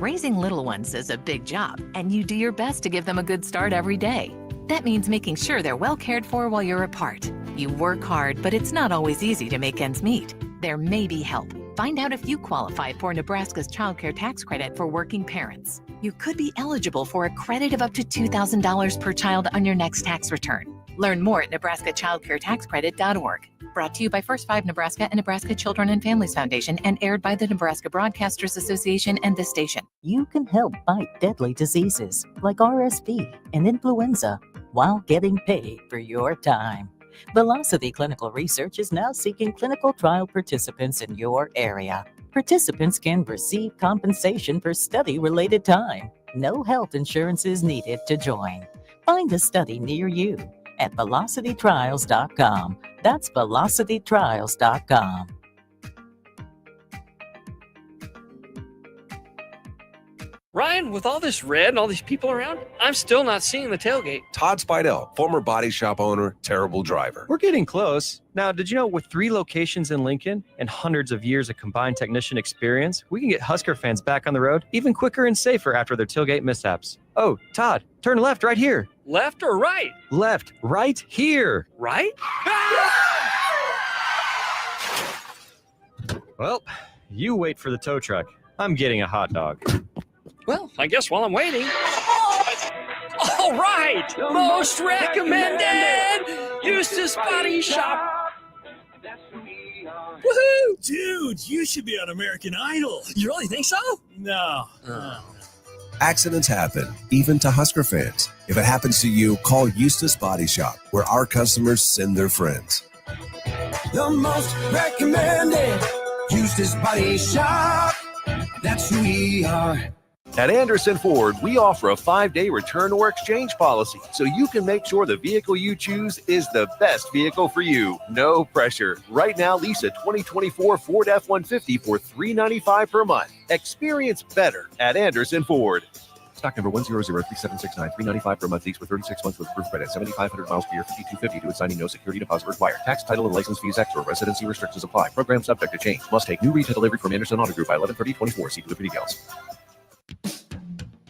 Raising little ones is a big job, and you do your best to give them a good start every day. That means making sure they're well cared for while you're apart. You work hard, but it's not always easy to make ends meet. There may be help. Find out if you qualify for Nebraska's Child Care Tax Credit for working parents. You could be eligible for a credit of up to $2,000 per child on your next tax return. Learn more at nebraskachildcaretaxcredit.org. Brought to you by First 5 Nebraska and Nebraska Children and Families Foundation and aired by the Nebraska Broadcasters Association and this station. You can help fight deadly diseases like RSV and influenza while getting paid for your time. Velocity Clinical Research is now seeking clinical trial participants in your area. Participants can receive compensation for study-related time. No health insurance is needed to join. Find a study near you at velocitytrials.com. That's velocitytrials.com. Ryan, with all this red and all these people around, I'm still not seeing the tailgate. Todd Spidell, former body shop owner, terrible driver. We're getting close. Now, did you know with 3 locations in Lincoln and hundreds of years of combined technician experience, we can get Husker fans back on the road even quicker and safer after their tailgate mishaps? Oh, Todd, turn left right here. Left or right? Left, right here. Right? Well, you wait for the tow truck. I'm getting a hot dog. Well, I guess while I'm waiting. All right! Most recommended! Eustace Body Shop! Woohoo! Dude, you should be on American Idol. You really think so? No. Accidents happen, even to Husker fans. If it happens to you, call Eustace Body Shop, where our customers send their friends. The most recommended Eustace Body Shop. That's who we are. At Anderson Ford, we offer a 5-day return or exchange policy, so you can make sure the vehicle you choose is the best vehicle for you. No pressure. Right now, lease a 2024 Ford F-150 for $395 per month. Experience better at Anderson Ford. Stock number 1003769, $395 per month lease for 36 months with proof credit, 7,500 miles per year, $5,250 to signing, no security deposit required. Tax, title, and license fees extra. Residency restrictions apply. Program subject to change. Must take new retail delivery from Anderson Auto Group by 11/30/24. See delivery details.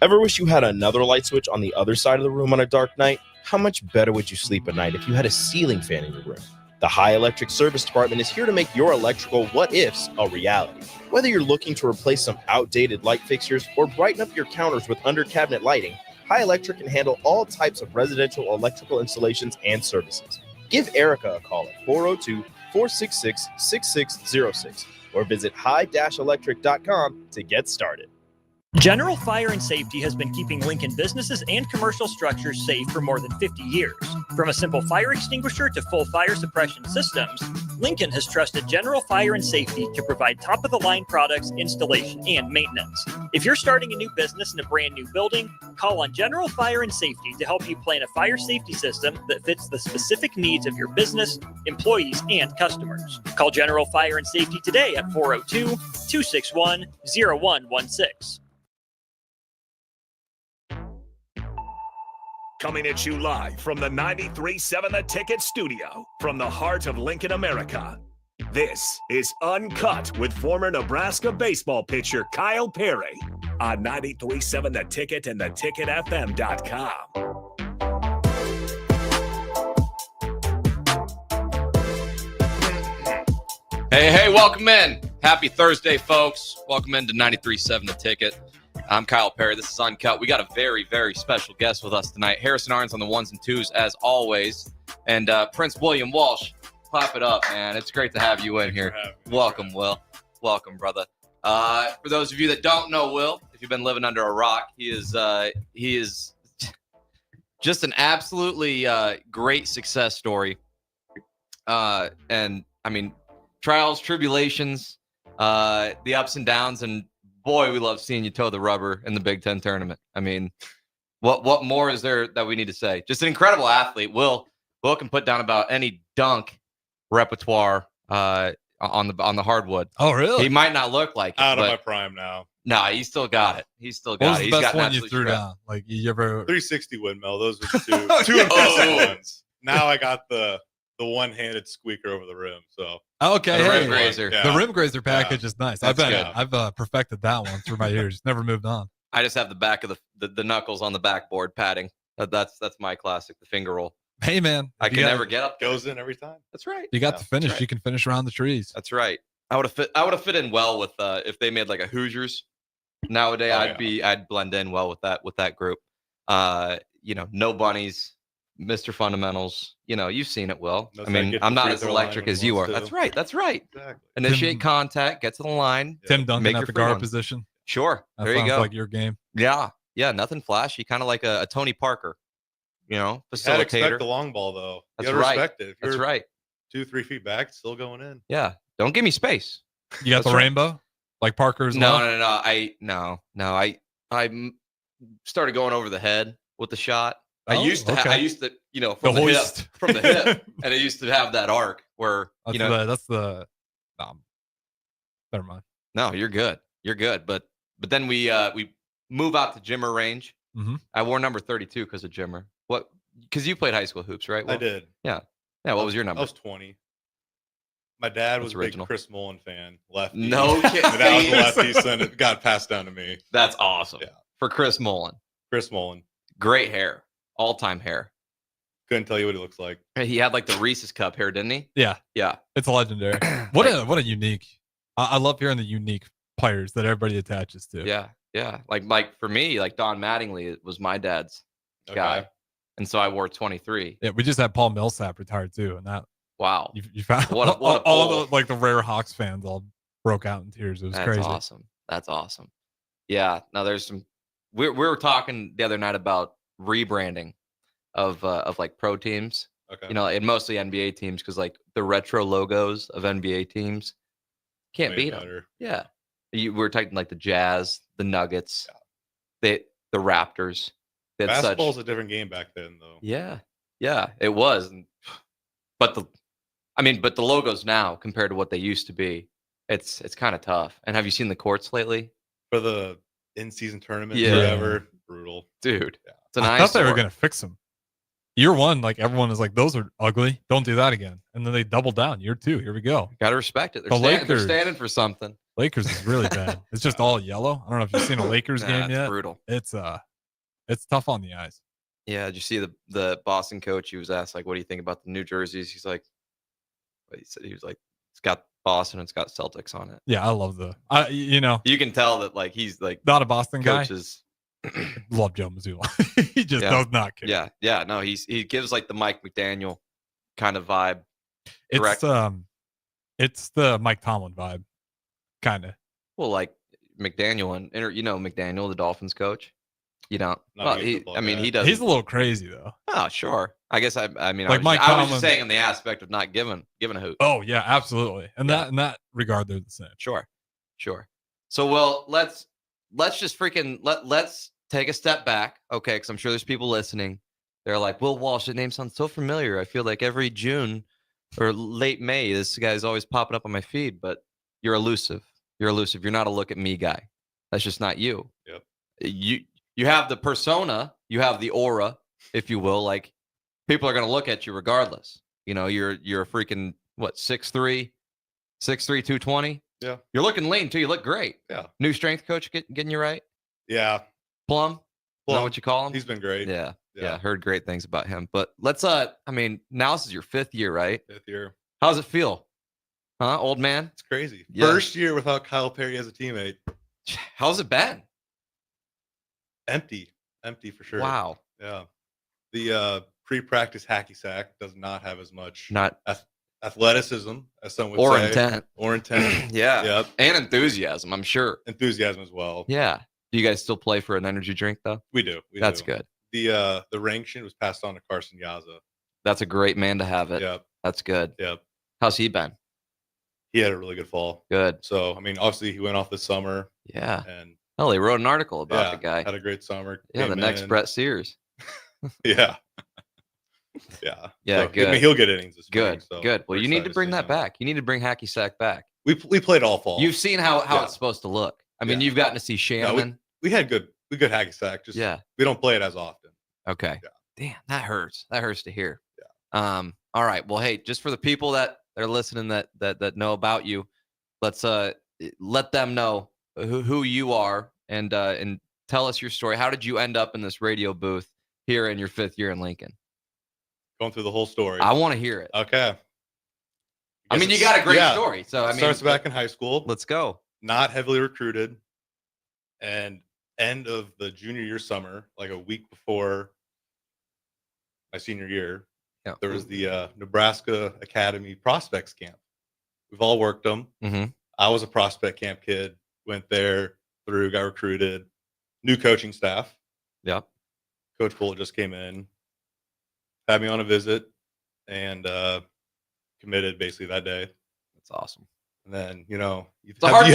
Ever wish you had another light switch on the other side of the room on a dark night? How much better would you sleep at night if you had a ceiling fan in your room? The High Electric Service Department is here to make your electrical what-ifs a reality. Whether you're looking to replace some outdated light fixtures or brighten up your counters with under-cabinet lighting, High Electric can handle all types of residential electrical installations and services. Give Erica a call at 402-466-6606 or visit high-electric.com to get started. General Fire and Safety has been keeping Lincoln businesses and commercial structures safe for more than 50 years. From a simple fire extinguisher to full fire suppression systems, Lincoln has trusted General Fire and Safety to provide top-of-the-line products, installation, and maintenance. If you're starting a new business in a brand new building, call on General Fire and Safety to help you plan a fire safety system that fits the specific needs of your business, employees, and customers. Call General Fire and Safety today at 402-261-0116. Coming at you live from the 93.7 The Ticket studio from the heart of Lincoln, America. This is UnKut with former Nebraska baseball pitcher Kyle Perry on 93.7 The Ticket and theticketfm.com. Hey, welcome in. Happy Thursday, folks. Welcome into 93.7 The Ticket. I'm Kyle Perry. This is UnKut. We got a very, very special guest with us tonight. Harrison Arns on the ones and twos, as always. And Prince William Walsh. Clap it up, man. It's great to have you in here. Welcome, Will. Welcome, brother. For those of you that don't know Will, if you've been living under a rock, he is just an absolutely great success story. And, I mean, trials, tribulations, the ups and downs, and boy, we love seeing you toe the rubber in the Big Ten tournament. I mean, what more is there that we need to say? Just an incredible athlete. Will can put down about any dunk repertoire on the hardwood. Oh, really? He might not look like it, out of my prime now. No, he's still got it. He's still got it. What was the best one you threw down? Like you ever 360 windmill. Those were two impressive ones. Now I got the the one-handed squeaker over the rim. So Okay, The hey, rim grazer. the rim grazer package is nice. That's good. I've perfected that one through my years. Never moved on. I just have the back of the knuckles on the backboard padding. That's my classic, the finger roll. Hey, man, I can never get up there. goes in every time. That's right. You got the finish. right. You can finish around the trees. That's right. I would have fit in well with if they made like a Hoosiers nowadays. I'd blend in well with that group. No bunnies, Mr. Fundamentals. You've seen it, Will. No, I mean, I'm not as electric as you are. to. That's right. Exactly. Initiate contact, get to the line. Tim Duncan make at your the free guard ones. position. Sure. That There you sounds go. like your game. Yeah. Nothing flashy. Kind of like a Tony Parker. You gotta Facilitator. expect the long ball though. That's you gotta right. respect it. If That's you're right. 2-3 feet back, it's still going in. Yeah. Don't give me space. You got That's the right. rainbow, like Parker as No, well. no. I started going over the head with the shot. I Oh, used to, okay. from The the hip, hoist. from the hip, and it used to have that arc where That's the. Never mind. No, you're good. You're good. But then we move out to Jimmer range. Mhm. I wore number 32 because of Jimmer. What? Because you played high school hoops, right? I did. Yeah. Yeah. What was your number? I was 20. My dad That's was a original. big Chris Mullen fan. Lefty. No My kidding. dad was a lefty, so it got passed down to me. That's awesome. Yeah. For Chris Mullen. Chris Mullen. Great hair. All-time hair. Couldn't tell you what he looks like. He had like the Reese's cup hair, didn't he? Yeah, Yeah. it's legendary. What a unique. I love hearing the unique players that everybody attaches to. Yeah. Yeah. Like for me, like Don Mattingly it was my dad's guy. And so I wore 23. Yeah, we just had Paul Millsap retired too, and that Wow. you found What a all pull. the like the rare Hawks fans all broke out in tears. It was That's crazy. awesome. That's awesome. Yeah. Now there's some. We were talking the other night about rebranding of like pro teams. Okay. And mostly NBA teams because like the retro logos of NBA teams can't Way beat them. better. Yeah. We were talking like the Jazz, the Nuggets, the Raptors. They had such- Basketball's a different game back then, though. Yeah. Yeah, it was. But the logos now compared to what they used to be, it's kind of tough. And have you seen the courts lately? For the in-season tournament, Yeah. whatever, brutal. Dude, it's an I thought they were eyesore. gonna fix them. Year one, like everyone is like, those are ugly. Don't do that again. And then they doubled down. Year two, here we go. Gotta respect it. The They're Lakers. standing for something. Lakers is really bad. It's just all yellow. I don't know if you've seen a Lakers Nah, game it's yet. brutal. It's tough on the eyes. Yeah, did you see the Boston coach? He was asked like, "What do you think about the New Jerseys?" He's like, what he said. He was like, "It's got Boston. It's got Celtics on it." Yeah, I love You can tell that like he's like not a Boston guy. coaches. Love Joe Mazzulla. He just Yeah. does not care. Yeah. No, he gives like the Mike McDaniel kind of vibe. It's Correct. it's the Mike Tomlin vibe, kind of. Well, like McDaniel and McDaniel, the Dolphins coach. You don't. Not Well, a good he football guy. does. He's a little crazy though. Oh, sure. I guess I mean, Like Mike I was just Tomlin- saying in the aspect of not giving a hoot. Oh yeah, absolutely. And that in that regard, they're the same. Sure. So, well, let's just freaking let's take a step back, okay? Because I'm sure there's people listening. They're like, Will Walsh, that name sounds so familiar. I feel like every June or late May, this guy's always popping up on my feed. But you're elusive. You're not a look at me guy. That's just not you. Yep. You have the persona, you have the aura, if you will. Like people are gonna look at you regardless. You're a freaking what 6'3", 220. Yeah. You're looking lean too. You look great. Yeah. New strength coach getting you right. Yeah. Plum. Is that what you call him? He's been great. Yeah. Heard great things about him. But let's now this is your 5th year, right? 5th year. How's it feel? Huh, old man? It's crazy. Yeah. First year without Kyle Perry as a teammate. How's it been? Empty for sure. Wow. Yeah. The pre-practice hacky sack does not have as much Not athleticism as some would or say. intent. Or intent. Yeah. Yep. And enthusiasm, I'm sure. Enthusiasm as well. Yeah. Do you guys still play for an energy drink though? We do. That's good. The rank sheet was passed on to Carson Yaza. That's a great man to have it. Yep. That's good. Yep. How's he been? He had a really good fall. Good. So obviously he went off this summer. Yeah. And Oh, they wrote an article about the guy. Had a great summer. Yeah, the Came next in. Brett Sears. Yeah. Yeah. Yeah, So, good. he'll get innings this spring, Good. so Good. Well, we're you need excited to bring see that him. back. You need to bring hacky sack back. We played all fall. You've seen how Yeah. it's supposed to look. I mean, Yeah. you've gotten to see No, Shannon. we had good hacky sack. Just Yeah. we don't play it as often. Okay. Yeah. Damn, that hurts. That hurts to hear. Yeah. All right. Well, hey, just for the people that are listening that know about you, let's let them know who you are and tell us your story. How did you end up in this radio booth here in your 5th year in Lincoln? Going through the whole story. I want to hear it. Okay. I mean, you got a great story. So, I mean, starts back in high school. Let's go. Not heavily recruited. And end of the junior year summer, like a week before my senior year, there was the Nebraska Academy Prospects Camp. We've all worked them. Mm-hmm. I was a prospect camp kid, went there, got recruited, new coaching staff. Yep. Coach Bullitt just came in, had me on a visit, and committed basically that day. That's awesome. And then, you know, it's a hard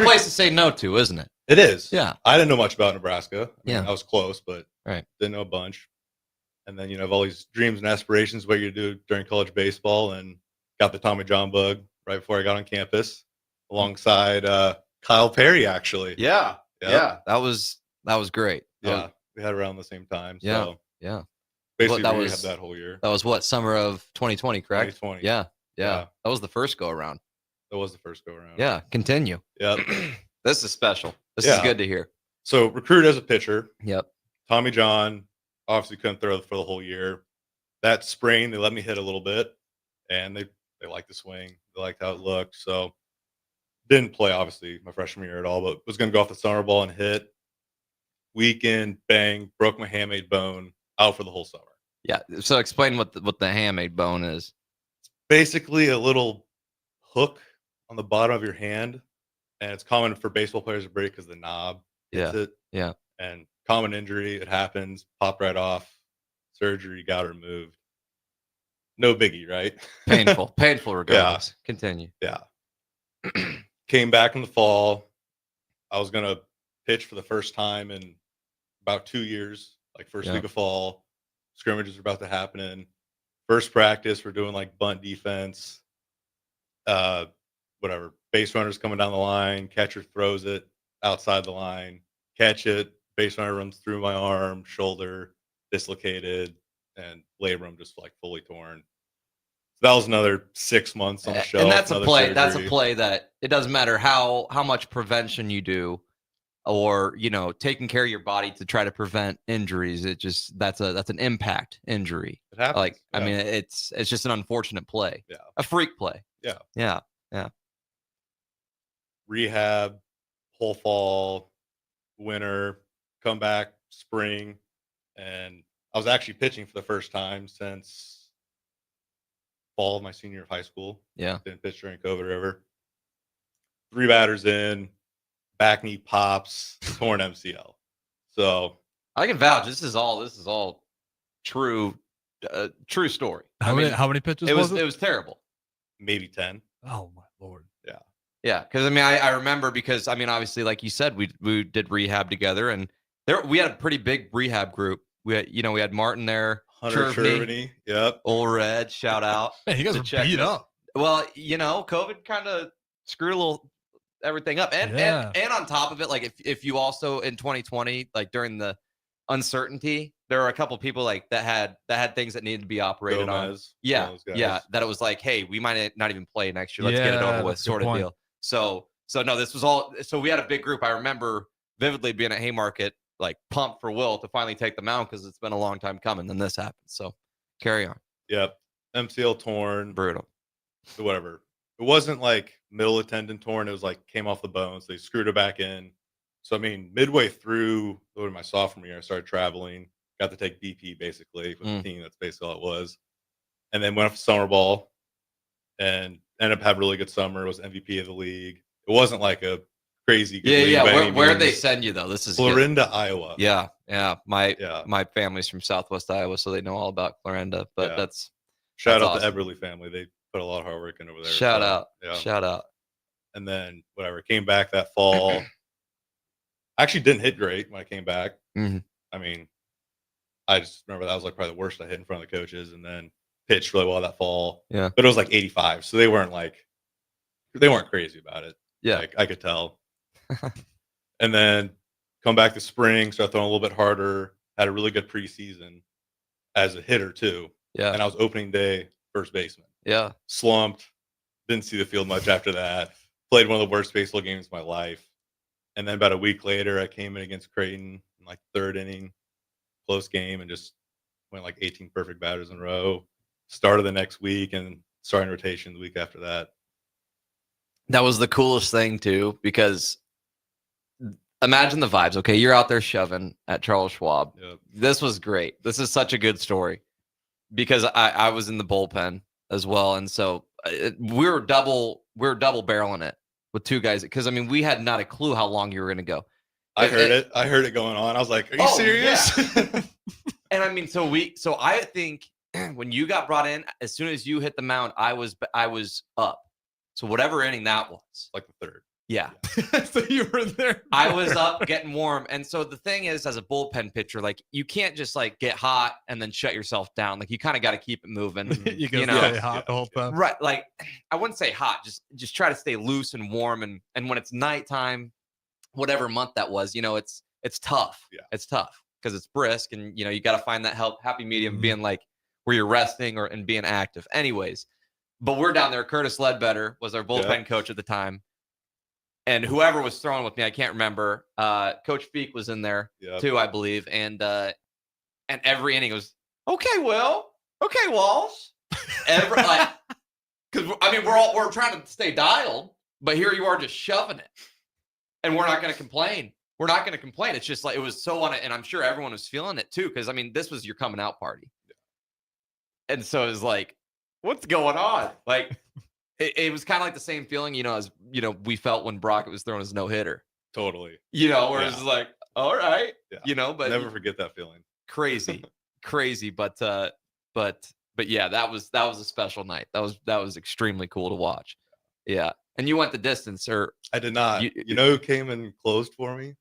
place to say no to, isn't it? It is. Yeah. I didn't know much about Nebraska. I mean, Yeah. I was close, but didn't know a bunch. And then, you know, I have all these dreams and aspirations what you do during college baseball, and got the Tommy John bug right before I got on campus alongside Kyle Perry, actually. Yeah. Yep. Yeah. That was great. Yeah. We had around the same time. Yeah. So Yeah. basically That we was had that whole year. That was what, summer of 2020, correct? 2020. Yeah. Yeah. That was the first go around. That was the first go around. Yeah. Continue. Yep. This is special. This is good to hear. So recruited as a pitcher. Yep. Tommy John obviously couldn't throw for the whole year. That spring, they let me hit a little bit, and they liked the swing. They liked how it looked. So didn't play, obviously, my freshman year at all, but was going to go off the summer ball and hit. Weekend, bang, broke my hamate bone, out for the whole summer. Yeah. So explain what the hamate bone is. It's basically a little hook on the bottom of your hand, and it's common for baseball players to break because the knob hits it. Yeah. And common injury, it happens, popped right off, surgery, got removed. No biggie, right? Painful regardless. Yeah. Continue. Yeah. Came back in the fall. I was going to pitch for the first time in about 2 years, like first week of fall. Scrimmages are about to happen in. First practice, we're doing like bunt defense. Whatever. Base runner's coming down the line. Catcher throws it outside the line. Catch it. Base runner runs through my arm, shoulder, dislocated, and labrum just like fully torn. So that was another 6 months on the shelf. And that's a play. Surgery. That's a play that it doesn't matter how much prevention you do, or taking care of your body to try to prevent injuries. It just that's an impact injury. It happens. Like I mean, it's just an unfortunate play. Yeah. A freak play. Yeah. Yeah. Yeah. Rehab, whole fall, winter, come back, spring, and I was actually pitching for the first time since fall of my senior year of high school. Yeah. Didn't pitch during COVID or ever. 3 batters in, back knee pops, torn MCL. So I can vouch. This is all true story. How many pitches it was terrible. Maybe 10. Oh my Lord. Yeah. Yeah, because I mean, I remember because I mean, obviously, like you said, we did rehab together, and we had a pretty big rehab group. We had Martin there, Hunter Chervany, yep, Old Red, shout out. Man, you guys are beat up. Well, COVID kind of screwed a little everything up, and on top of it, like if you also in 2020, like during the uncertainty, there were a couple people like that had things that needed to be operated Gomez, on. Yeah, that it was like, hey, we might not even play next year. Let's get it over with, sort of deal. So no, this was all. So we had a big group. I remember vividly being at Haymarket, like pumped for Will to finally take the mound because it's been a long time coming. Then this happened. So carry on. Yep, MCL torn, brutal. Whatever. It wasn't like middle of tendon torn. It was like came off the bones. They screwed it back in. So I mean, midway through my sophomore year, I started traveling. Got to take BP basically with the team. That's basically all it was. And then went off to summer ball, and ended up having a really good summer. Was MVP of the league. It wasn't like a crazy good league. Yeah. Where'd they send you though? This is Clarinda, Iowa. Yeah. My family's from Southwest Iowa, so they know all about Clarinda. But that's shout out awesome. to Eberly family. They put a lot of hard work in over there. Shout out. And then whatever, came back that fall. Actually didn't hit great when I came back. Mm-hmm. I mean, I just remember that was like probably the worst I hit in front of the coaches, and then pitched really well that fall. Yeah. But it was like 85, so they weren't crazy about it. Yeah. Like, I could tell. And then come back this spring, start throwing a little bit harder. Had a really good preseason as a hitter too. Yeah. And I was opening day first baseman. Yeah. Slumped. Didn't see the field much after that. Played one of the worst baseball games of my life. And then about a week later, I came in against Creighton in like third inning, close game, and just went like 18 perfect batters in a row. Started the next week and starting rotation the week after that. That was the coolest thing too, because imagine the vibes. Okay, you're out there shoving at Charles Schwab. Yep. This was great. This is such a good story because I was in the bullpen as well, and so we were double barreling it with two guys because I mean we had not a clue how long you were going to go. I heard it going on. I was like, "Are you serious?" Yeah. And I mean, so I think when you got brought in, as soon as you hit the mound, I was up. So whatever inning that was, like the third. Yeah. So you were there. I was up getting warm. And so the thing is, as a bullpen pitcher, like you can't just like get hot and then shut yourself down. Like you kind of got to keep it moving. You know, stay hot the whole time. Right. Like I wouldn't say hot, just try to stay loose and warm. And when it's nighttime, whatever month that was, you know, it's tough. Yeah. It's tough because it's brisk and you know, you got to find that happy medium being like where you're resting and being active. Anyways, but we're down there. Curtis Ledbetter was our bullpen coach at the time. And whoever was throwing with me, I can't remember. Coach Feek was in there too, I believe. And every inning was, okay, Will. Okay, Walsh. Because I mean, we're trying to stay dialed, but here you are just shoving it. And we're not going to complain. We're not going to complain. It's just like, it was so on it. And I'm sure everyone was feeling it too. Because I mean, this was your coming out party. And so it was like, what's going on? Like, it was kind of like the same feeling, you know, as, you know, we felt when Brockett was throwing his no-hitter. Totally. You know, where it's like, all right, you know, but never forget that feeling. Crazy. But yeah, that was a special night. That was extremely cool to watch. Yeah. And you went the distance, or I did not. You know who came and closed for me?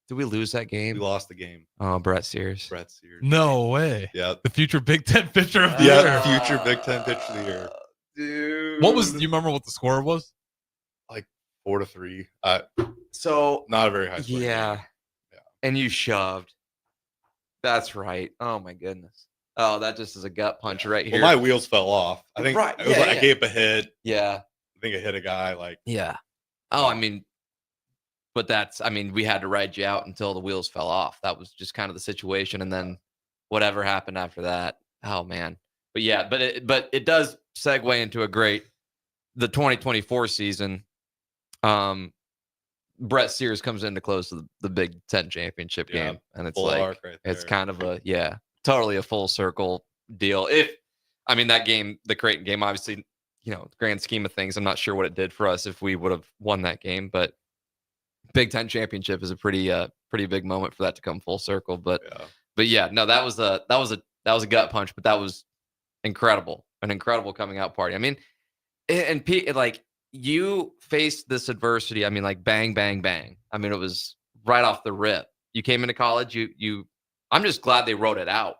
Did we lose that game? We lost the game. Oh, Brett Sears. No way. Yeah. The future Big Ten pitcher of the year. Yeah, future Big Ten pitcher of the year. Dude. What was? Do you remember what the score was? Like 4-3. So not a very high score. Yeah. And you shoved. That's right. Oh my goodness. Oh, that just is a gut punch right here. Well, my wheels fell off. I think Right. it was I gave a hit. Yeah. I think I hit a guy Yeah. Oh, I mean, but we had to ride you out until the wheels fell off. That was just kind of the situation. And then whatever happened after that. Oh man. But yeah, but it does segue into the 2024 season. Brett Sears comes in to close the Big Ten championship game. And it's like, it's kind of totally a full circle deal. That game, the Creighton game, obviously, you know, grand scheme of things, I'm not sure what it did for us if we would have won that game, but Big Ten championship is a pretty big moment for that to come full circle. But yeah, no, that was a gut punch, but that was incredible, an incredible coming out party. I mean, and Pete, like you faced this adversity. I mean, like bang, bang, bang. I mean, it was right off the rip. You came into college. I'm just glad they wrote it out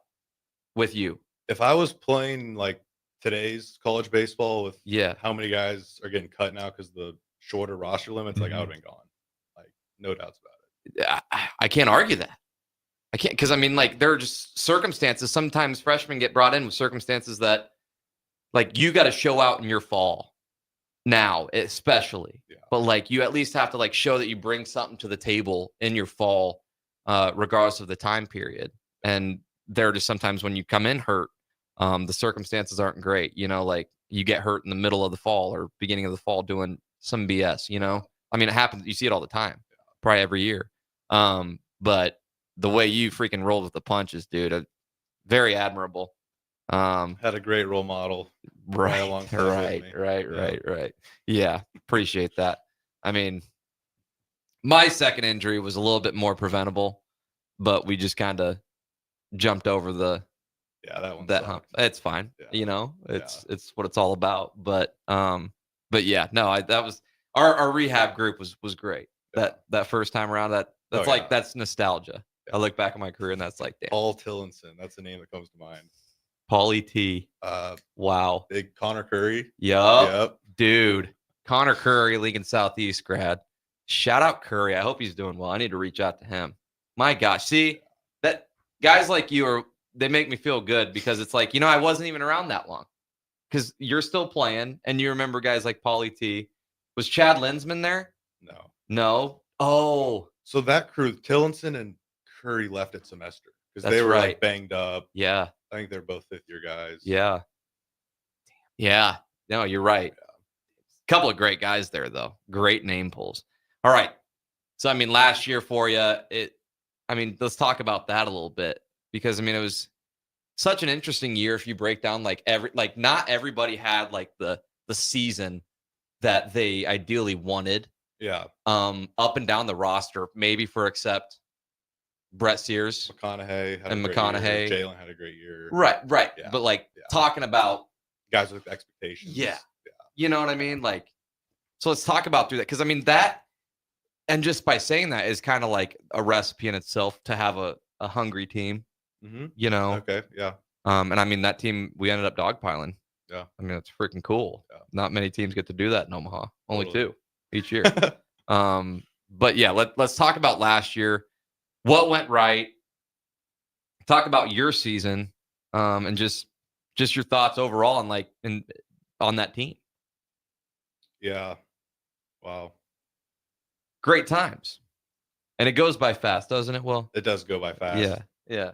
with you. If I was playing like today's college baseball with how many guys are getting cut now because the shorter roster limits, like I would have been gone. Like no doubts about it. I can't argue that. I can't, because I mean, like there are just circumstances. Sometimes freshmen get brought in with circumstances that, like, you got to show out in your fall now, especially. But like you at least have to like show that you bring something to the table in your fall, regardless of the time period. And there are just sometimes when you come in hurt, the circumstances aren't great. You know, like you get hurt in the middle of the fall or beginning of the fall doing some BS. You know, I mean, it happens. You see it all the time, probably every year. But the way you freaking rolled with the punches, dude, very admirable. Had a great role model. Right. Yeah, appreciate that. I mean, my second injury was a little bit more preventable, but we just kind of jumped over that hump. It's fine. You know, it's what it's all about. But yeah, no, that was our rehab group was great. That first time around, that's nostalgia. I look back at my career and that's like, damn. Paul Tillinson, that's the name that comes to mind. Paulie T. Wow. Big Connor Curry. Yep. Dude. Connor Curry, League and Southeast grad. Shout out Curry. I hope he's doing well. I need to reach out to him. My gosh. See, that guys like you are they make me feel good because it's like, I wasn't even around that long because you're still playing and you remember guys like Paulie T. Was Chad Linsman there? No. Oh. So that crew, Tillinson and Curry left at semester because they That's were right. like banged up. Yeah. I think they're both 5th-year guys. Yeah. Yeah. No, you're right. Couple of great guys there, though. Great name pulls. All right. So, last year for you, let's talk about that a little bit because, it was such an interesting year if you break down not everybody had like the season that they ideally wanted. Yeah. Up and down the roster, maybe except Brett Sears. McConaughey had and a great McConaughey. year. Jalen had a great year. Right. Yeah. But talking about guys with expectations. Yeah. You know what I mean? So let's talk about through that. Because that, and just by saying that is kind of like a recipe in itself to have a hungry team, Okay. Yeah. And that team, we ended up dogpiling. Yeah. It's freaking cool. Yeah. Not many teams get to do that in Omaha. Only Totally. 2 each year. But yeah, let's talk about last year. What went right? Talk about your season, and just your thoughts overall on that team. Yeah. Wow. Great times. And it goes by fast, doesn't it, Will? It does go by fast. Yeah. Yeah.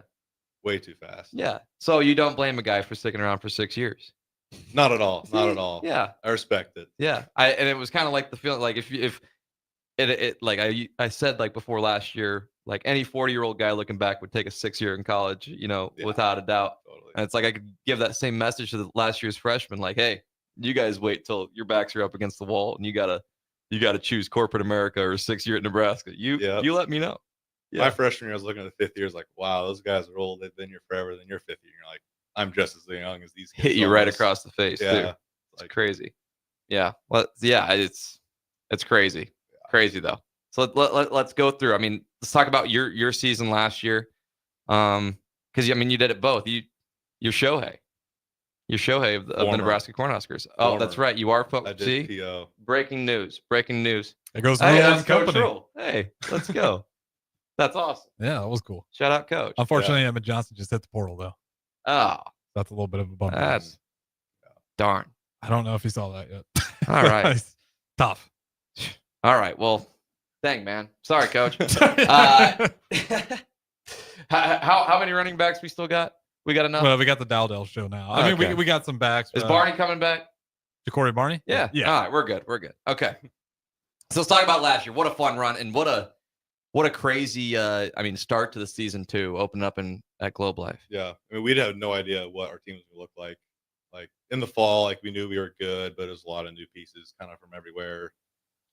Way too fast. Yeah. So you don't blame a guy for sticking around for 6 years. Not at all. Not at all. Yeah. I respect it. Yeah. And it was kind of like the feeling like if I said before last year, any 40-year-old guy looking back would take a 6-year in college, without a doubt. Totally. And it's like I could give that same message to the last year's freshmen, hey, you guys wait till your backs are up against the wall and you gotta choose corporate America or 6-year at Nebraska. You let me know. Yeah. My freshman year, I was looking at the 5th years like, wow, those guys are old. They've been here forever. Then you're 5th year. You're like, I'm just as young as these kids. Hit you right across the face, Yeah. too. It's crazy. Yeah. Well, yeah, it's crazy. Yeah. Crazy, though. So let's go through. Let's talk about your season last year. Because, you did it both. You're Shohei. You're Shohei of the Nebraska Cornhuskers. Oh, that's right. You are. See? PO. Breaking news. It goes hey, on that's Coach company. Rule. Hey, let's go. That's awesome. Yeah, that was cool. Shout out, Coach. Unfortunately, Emmett Johnson just hit the portal, though. Oh. That's a little bit of a bummer. That's darn. I don't know if he saw that yet. All right. Tough. All right. Well, dang, man. Sorry, Coach. How many running backs we still got? We got enough? Well, we got the Dowdell show now. Okay. We got some backs. Is Barney coming back? Ja'Cory Barney? Yeah. All right. We're good. Okay. So let's talk about last year. What a fun run and what a crazy start to the season too. Open up at Globe Life. Yeah. We'd have no idea what our team was gonna look like. Like in the fall, we knew we were good, but it was a lot of new pieces kind of from everywhere.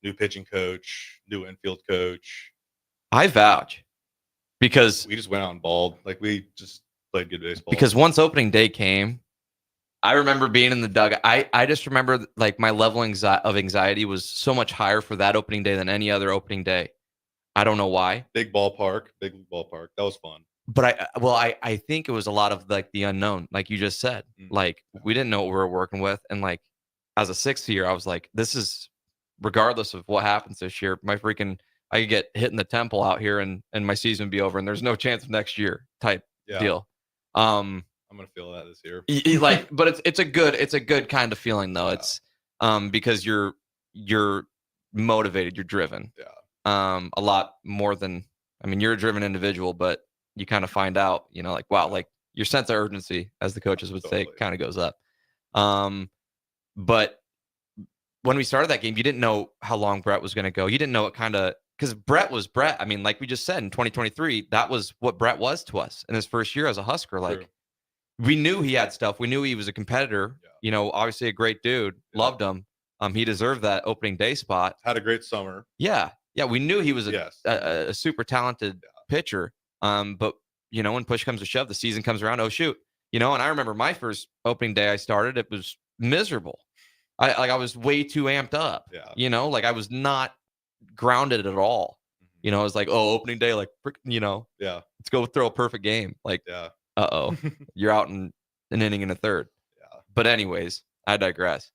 New pitching coach, new infield coach. I vouch because we just went out and balled. We just played good baseball. Because once opening day came, I remember being in the dugout. I just remember my level of anxiety was so much higher for that opening day than any other opening day. I don't know why. Big ballpark. That was fun. But I think it was a lot of the unknown, like you just said. We didn't know what we were working with, and as a 6th year, I was like, this is regardless of what happens this year. I could get hit in the temple out here, and my season would be over, and there's no chance of next year type deal. I'm gonna feel that this year. But it's a good kind of feeling though. Yeah. It's because you're motivated, you're driven. Yeah. A lot more than you're a driven individual, but you kind of find out, wow, your sense of urgency, as the coaches would say, kind of goes up. But when we started that game, you didn't know how long Brett was going to go. You didn't know what because Brett was Brett. Like we just said in 2023, that was what Brett was to us in his first year as a Husker. True. We knew he had stuff. We knew he was a competitor. Yeah. Obviously a great dude. Yeah. Loved him. He deserved that opening day spot. Had a great summer. Yeah. Yeah. We knew he was a super talented pitcher. But when push comes to shove, the season comes around. Oh shoot. And I remember my first opening day I started, it was miserable. I was way too amped up. Yeah. I was not grounded at all. I was like, oh, opening day, yeah, let's go throw a perfect game. Uh-oh, you're out in an inning and a third. Yeah. But anyways, I digress.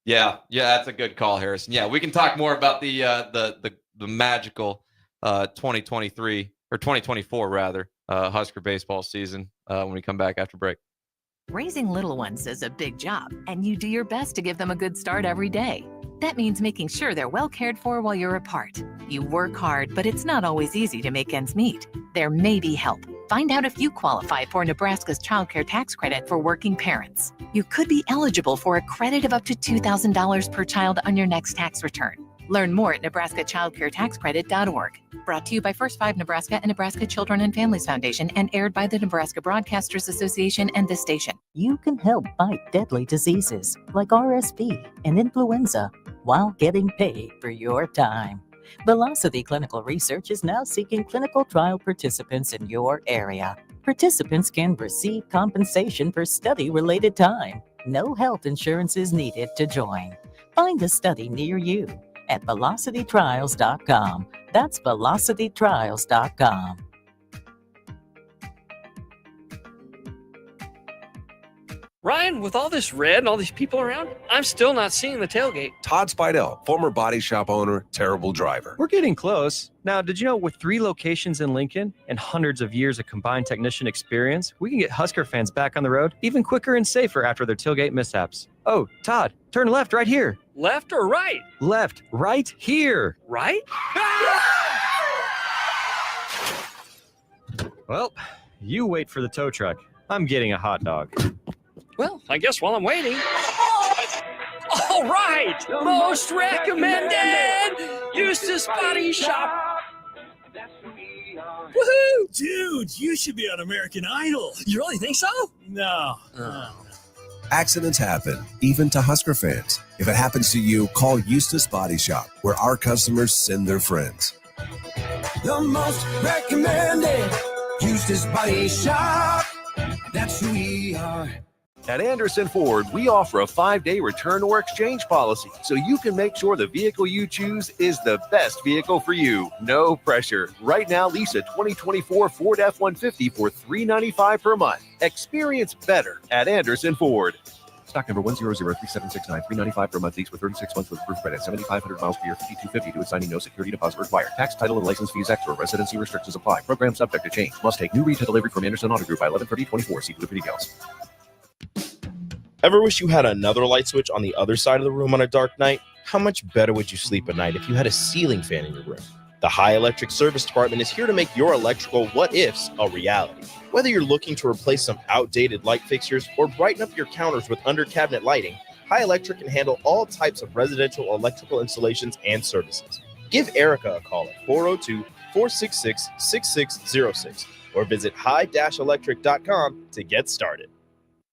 Yeah, that's a good call, Harrison. Yeah, we can talk more about the magical 2023 or 2024 rather Husker baseball season when we come back after break. Raising little ones is a big job, and you do your best to give them a good start every day. That means making sure they're well cared for while you're apart. You work hard, but it's not always easy to make ends meet. There may be help. Find out if you qualify for Nebraska's Child Care Tax Credit for working parents. You could be eligible for a credit of up to $2,000 per child on your next tax return. Learn more at nebraskachildcaretaxcredit.org. Brought to you by First 5 Nebraska and Nebraska Children and Families Foundation and aired by the Nebraska Broadcasters Association and this station. You can help fight deadly diseases like RSV and influenza while getting paid for your time. Velocity Clinical Research is now seeking clinical trial participants in your area. Participants can receive compensation for study-related time. No health insurance is needed to join. Find a study near you at velocitytrials.com. That's velocitytrials.com. Ryan, with all this red and all these people around, I'm still not seeing the tailgate. Todd Spidell, former body shop owner, terrible driver. We're getting close. Now, did you know with 3 locations in Lincoln and hundreds of years of combined technician experience, we can get Husker fans back on the road even quicker and safer after their tailgate mishaps? Oh, Todd, turn left right here. Left or right? Left, right here. Right? Well, you wait for the tow truck. I'm getting a hot dog. Well, I guess while I'm waiting. All right! Most recommended! Eustace Body Shop! Woohoo! Dude, you should be on American Idol. You really think so? No. Accidents happen, even to Husker fans. If it happens to you, call Eustace Body Shop, where our customers send their friends. The most recommended Eustace Body Shop. That's who we are. At Anderson Ford, we offer a 5-day return or exchange policy, so you can make sure the vehicle you choose is the best vehicle for you. No pressure. Right now, lease a 2024 Ford F-150 for $395 per month. Experience better at Anderson Ford. Stock number 1003769, $395 per month lease with 36 months with proof credit, 7,500 miles per year, $5,250 to assigning, no security deposit required. Tax, title, and license fees extra. Residency restrictions apply. Program subject to change. Must take new retail delivery from Anderson Auto Group by 11/30/24. See blue for details. Ever wish you had another light switch on the other side of the room on a dark night? How much better would you sleep at night if you had a ceiling fan in your room? The High Electric Service Department is here to make your electrical what-ifs a reality. Whether you're looking to replace some outdated light fixtures or brighten up your counters with under-cabinet lighting, High Electric can handle all types of residential electrical installations and services. Give Erica a call at 402-466-6606 or visit high-electric.com to get started.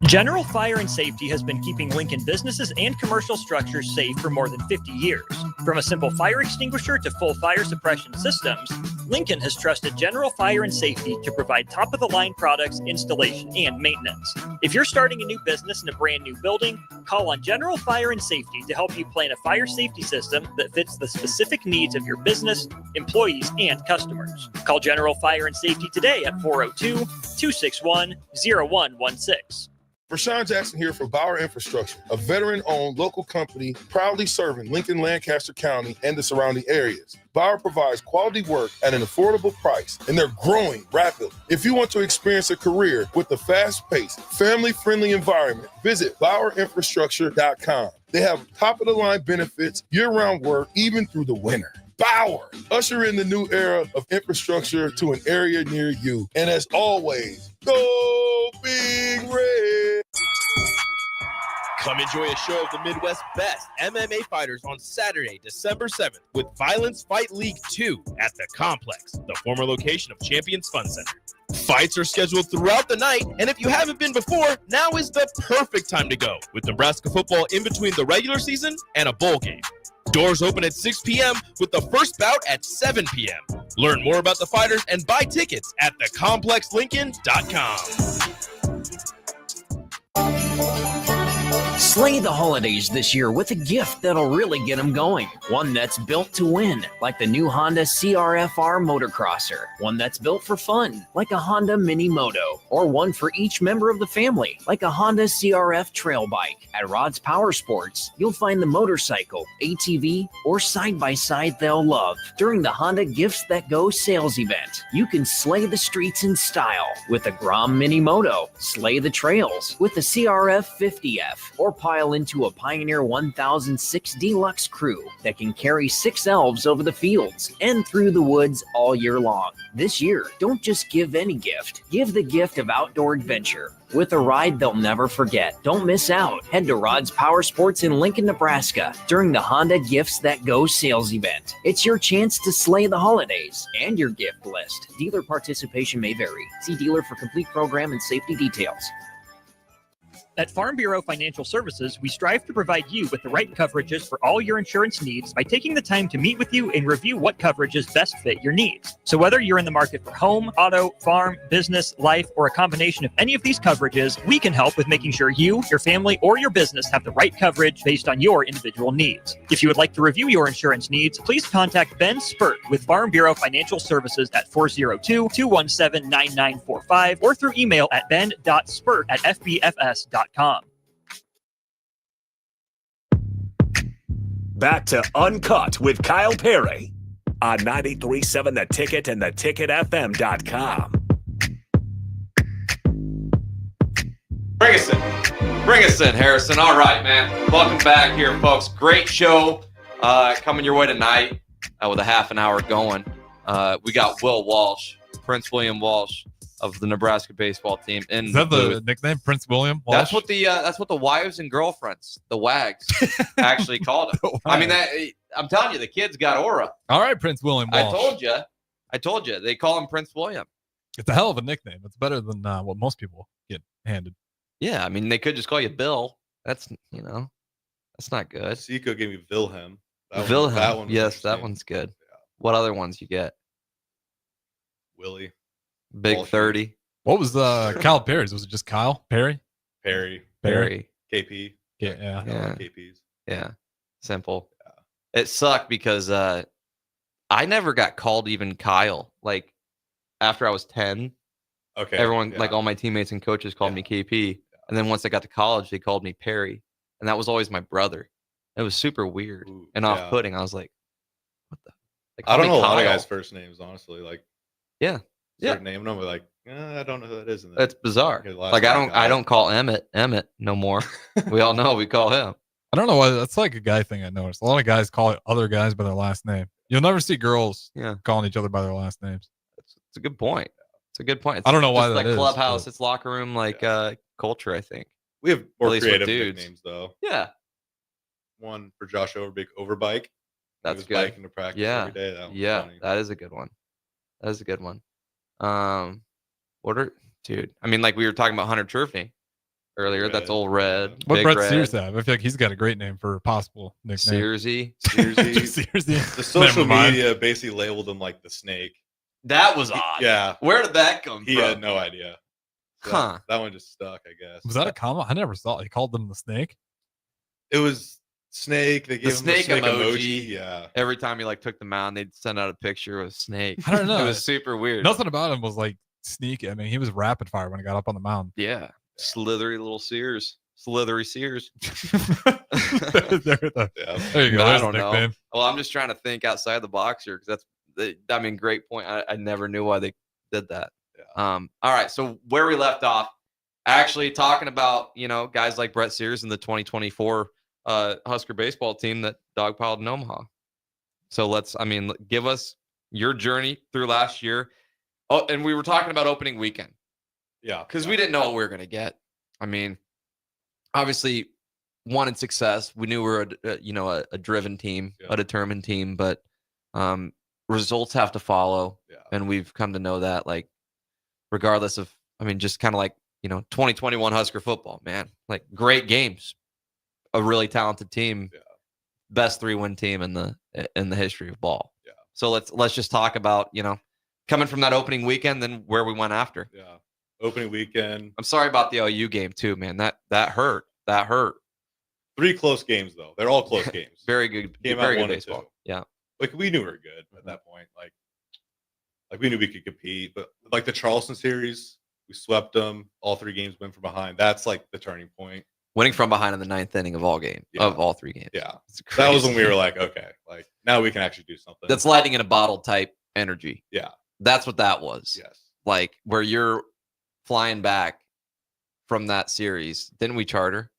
General Fire and Safety has been keeping Lincoln businesses and commercial structures safe for more than 50 years. From a simple fire extinguisher to full fire suppression systems, Lincoln has trusted General Fire and Safety to provide top-of-the-line products, installation, and maintenance. If you're starting a new business in a brand new building, call on General Fire and Safety to help you plan a fire safety system that fits the specific needs of your business, employees, and customers. Call General Fire and Safety today at 402-261-0116. Rashawn Jackson here for Bauer Infrastructure, a veteran-owned local company proudly serving Lincoln, Lancaster County, and the surrounding areas. Bauer provides quality work at an affordable price, and they're growing rapidly. If you want to experience a career with a fast-paced, family-friendly environment, visit BauerInfrastructure.com. They have top-of-the-line benefits, year-round work, even through the winter. Bauer, usher in the new era of infrastructure to an area near you. And as always, go Big Red! Come enjoy a show of the Midwest's best MMA fighters on Saturday, December 7th with Violence Fight League 2 at the Complex, the former location of Champions Fun Center. Fights are scheduled throughout the night, and if you haven't been before, now is the perfect time to go, with Nebraska football in between the regular season and a bowl game. Doors open at 6 p.m. with the first bout at 7 p.m. Learn more about the fighters and buy tickets at thecomplexlincoln.com. Slay the holidays this year with a gift that'll really get them going. One that's built to win, like the new Honda CR-FR Motocrosser. One that's built for fun, like a Honda Mini Moto. Or one for each member of the family, like a Honda CR-F Trail Bike. At Rod's Power Sports, you'll find the motorcycle, ATV, or side-by-side they'll love. During the Honda Gifts That Go sales event, you can slay the streets in style with a Grom Mini Moto, slay the trails with the CR-F 50F, or pile into a Pioneer 1006 Deluxe Crew that can carry 6 elves over the fields and through the woods all year long. This year, don't just give any gift. Give the gift of outdoor adventure with a ride they'll never forget. Don't miss out. Head to Rod's Power Sports in Lincoln, Nebraska during the Honda Gifts That Go sales event. It's your chance to slay the holidays and your gift list. Dealer participation may vary. See dealer for complete program and safety details. At Farm Bureau Financial Services, we strive to provide you with the right coverages for all your insurance needs by taking the time to meet with you and review what coverages best fit your needs. So whether you're in the market for home, auto, farm, business, life, or a combination of any of these coverages, we can help with making sure you, your family, or your business have the right coverage based on your individual needs. If you would like to review your insurance needs, please contact Ben Spurt with Farm Bureau Financial Services at 402-217-9945 or through email at ben.spurt@fbfs.com. Back to Uncut with Kyle Perry on 93.7 The Ticket and theticketfm.com. Bring us in, Harrison. All right, man. Welcome back here, folks. Great show coming your way tonight with a half an hour going. We got Will Walsh, Prince William Walsh of the Nebraska baseball team. Is that the nickname, Prince William Walsh? That's what the wives and girlfriends, the wags, actually called him. I mean, I'm telling you, the kid's got aura. All right, Prince William Walsh. I told you. They call him Prince William. It's a hell of a nickname. It's better than what most people get handed. Yeah, I mean, they could just call you Bill. That's not good. Seco gave me Wilhelm. That one's good. Yeah. What other ones you get? Willie. Big Walsh. 30. What was Kyle Perry's? Was it just Kyle Perry? Perry. KP. Yeah. KPs. Yeah. Simple. Yeah. It sucked because I never got called even Kyle. Like after I was 10. Okay. Everyone, like all my teammates and coaches called me KP. And then once I got to college, they called me Perry. And that was always my brother. It was super weird and off-putting. I was like, what the? Like, I don't know a lot of guys' first names, honestly. Like, start naming them, like, I don't know who that is. That's bizarre. Like, I don't call Emmett no more. We all know we call him. I don't know why. That's like a guy thing I noticed. A lot of guys call other guys by their last name. You'll never see girls calling each other by their last names. It's a good point. It's I don't know why that like is. Clubhouse, it's locker room culture, I think. We have more creative nicknames, though. Yeah. One for Josh Overbike. That's good. Biking to practice every day. That was funny. That is a good one. I mean, like we were talking about Hunter Turfney earlier. Red. That's old Red. What Brett Sears have? I feel like he's got a great name for a possible nickname. Searsy. The social media basically labeled him like the snake. That was odd. Yeah. Where did that come from? He had no idea. So that one just stuck, I guess. Was that a comment? I never saw it. He called them the snake. It was snake. They gave him the snake emoji. Yeah. Every time he took the mound, they'd send out a picture of a snake. I don't know. It was super weird. Nothing about him was like sneaky. I mean, he was rapid fire when he got up on the mound. Yeah. Slithery little Sears. Slithery Sears. There you go. I don't know. Well, I'm just trying to think outside the box here because great point. I never knew why they did that. Yeah. All right. So where we left off, actually talking about, guys like Brett Sears and the 2024 Husker baseball team that dogpiled in Omaha. So give us your journey through last year. Oh, and we were talking about opening weekend. Yeah. Because we didn't know what we were going to get. I mean, obviously wanted success. We knew we were a driven team, a determined team, but results have to follow. Yeah. And we've come to know that, like, regardless of, just kind of like, 2021 Husker football, man, like great games, a really talented team, best 3-win team in the history of ball. Yeah. So let's just talk about, coming from that opening weekend, then where we went after. Yeah. Opening weekend. I'm sorry about the OU game too, man. That hurt. 3 close games though. They're all close games. Very good. Came very out good 1 and baseball. 2. Yeah. Like we knew we were good at that point. Like we knew we could compete. But like the Charleston series, we swept them. All 3 games went from behind. That's like the turning point. Winning from behind in the 9th inning of all 3 games. Yeah. That was when we were like, okay, like now we can actually do something. That's lightning in a bottle type energy. Yeah. That's what that was. Yes. Like where you're flying back from that series. Didn't we charter?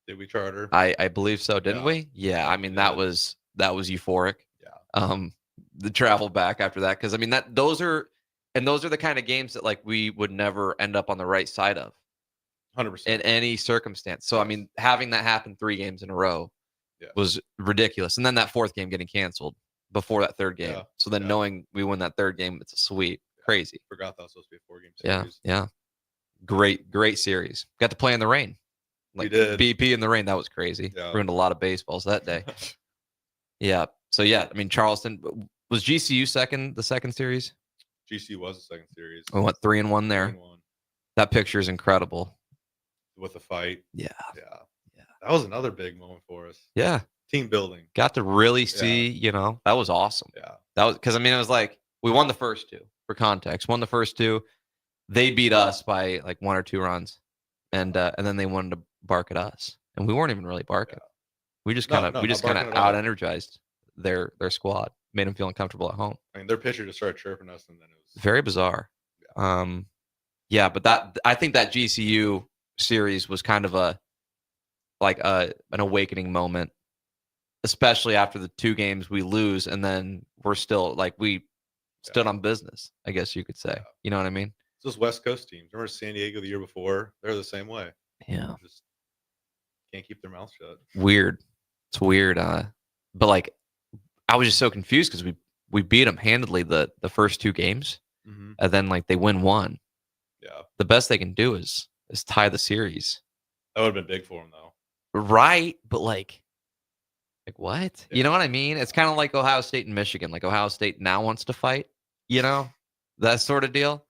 Did we charter? I believe so, didn't we? Yeah. I mean, that was euphoric. Yeah. The travel back after that. Cause I mean those are the kind of games that like we would never end up on the right side of. 100%. In any circumstance. So I mean, having that happen 3 games in a row was ridiculous. And then that 4th game getting canceled before that 3rd game. Yeah. So then knowing we win that 3rd game, it's a sweep. Crazy. Forgot that was supposed to be a 4-game series. Yeah. Great series. Got to play in the rain. Like we did. BP in the rain. That was crazy. Yeah. Ruined a lot of baseballs that day. Yeah. So yeah, I mean Charleston was GCU the second series? GCU was the second series. We went 3-1 there. 3-1. That picture is incredible. With the fight. Yeah. That was another big moment for us. Yeah. Team building. Got to really see, that was awesome. Yeah. That was because I mean it was like we won the first 2 for context. Won the first 2. They beat us by like 1 or 2 runs. And then they wanted to bark at us. And we weren't even really barking. Yeah. We just kind of out energized their squad, made them feel uncomfortable at home. I mean, their pitcher just started chirping us, and then it was very bizarre. Yeah. But I think that GCU series was kind of an awakening moment, especially after the 2 games we lose, and then we're still like we stood on business, I guess you could say. Yeah. You know what I mean? It's those West Coast teams. Remember San Diego the year before? They're the same way. Yeah. Just can't keep their mouth shut. Weird. It's weird. But like, I was just so confused because we beat them handedly the first 2 games, and then like they win 1. Yeah. The best they can do is tie the series. That would have been big for them though. Right, but like what? Yeah. You know what I mean? It's kind of like Ohio State and Michigan. Like Ohio State now wants to fight. That sort of deal.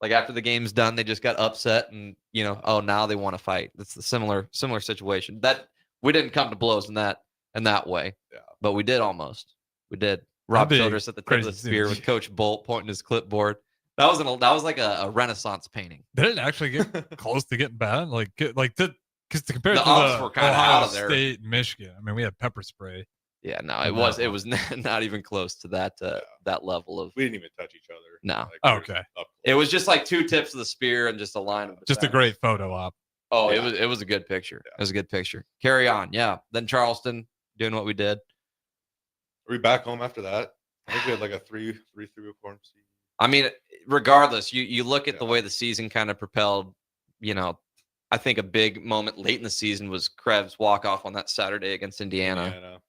Like after the game's done, they just got upset, and now they want to fight. It's the similar situation. That we didn't come to blows in that way. Yeah. But we did almost. We did. Rob Childress at the tip of the spear with Coach Bolt pointing his clipboard. That was like a Renaissance painting. Did it actually get close to getting bad? Because to compare the to ups the were kind of Ohio out of there. State, Michigan. I mean, we had pepper spray. Yeah, no, it was not even close to that that level of. We didn't even touch each other. No. Okay. It was just like 2 tips of the spear and just a line of. Just a great photo op. Oh, yeah. It was a good picture. Yeah. It was a good picture. Carry on, yeah. Then Charleston doing what we did. Are we back home after that? I think we had like a 3-3 reform season. I mean, regardless, you look at the way the season kind of propelled. I think a big moment late in the season was Krev's walk-off on that Saturday against Indiana.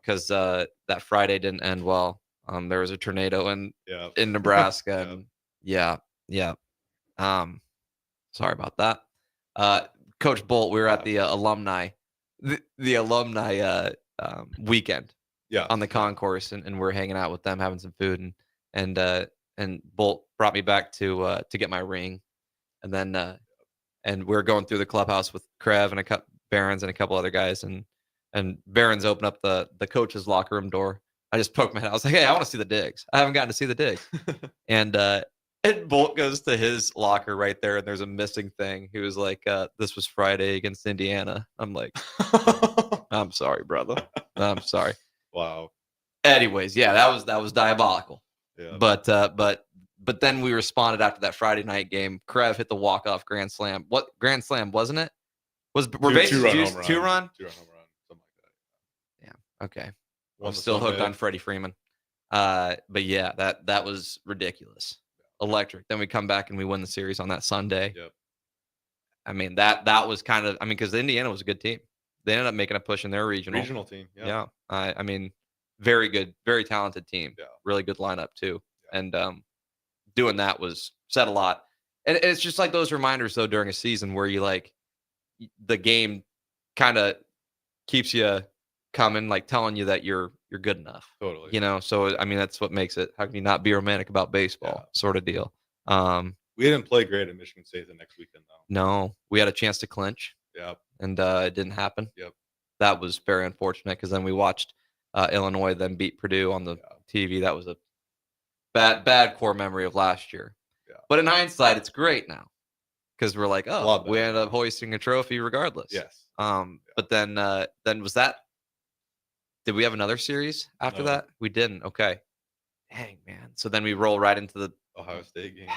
Because that Friday didn't end well. There was a tornado in Nebraska. And yeah. Sorry about that. Coach Bolt, we were at the alumni weekend on the concourse, and we're hanging out with them, having some food, and Bolt brought me back to get my ring, and then and we we're going through the clubhouse with Krev and Barons and a couple other guys, and Barons opened up the coach's locker room door. I just poked my head. I was like, "Hey, I want to see the digs. I haven't gotten to see the digs." and Bolt goes to his locker right there, and there's a missing thing. He was like, "This was Friday against Indiana." I'm like, "I'm sorry, brother. I'm sorry." Wow. Anyways, yeah, that was diabolical. Yeah. But then we responded after that Friday night game. Krev hit the walk-off grand slam. What grand slam wasn't it? We're basically two-run home run, something like that. Yeah. Okay. I'm still hooked on Freddie Freeman. But yeah, that was ridiculous. Electric. Then we come back and we win the series on that Sunday. Yep. I mean, that was kind of, because Indiana was a good team. They ended up making a push in their regional team. Yeah. I mean, very good, very talented team. Yeah. Really good lineup too. Yeah. And doing that said a lot. And it's just like those reminders though during a season where you like the game kind of keeps you coming, like telling you that you're good enough. Totally. So I mean that's what makes it. How can you not be romantic about baseball? Sort of deal. We didn't play great at Michigan State the next weekend though. No, we had a chance to clinch. Yep. And it didn't happen. Yep. That was very unfortunate because then we watched Illinois then beat Purdue on the TV. That was a bad core memory of last year. Yeah. But in hindsight, it's great now because we're like, oh, Love that. we ended up hoisting a trophy regardless. Yes. But then was that? Did we have another series after No. that? We didn't. Okay. Dang, man. So then we roll right into the Ohio State game.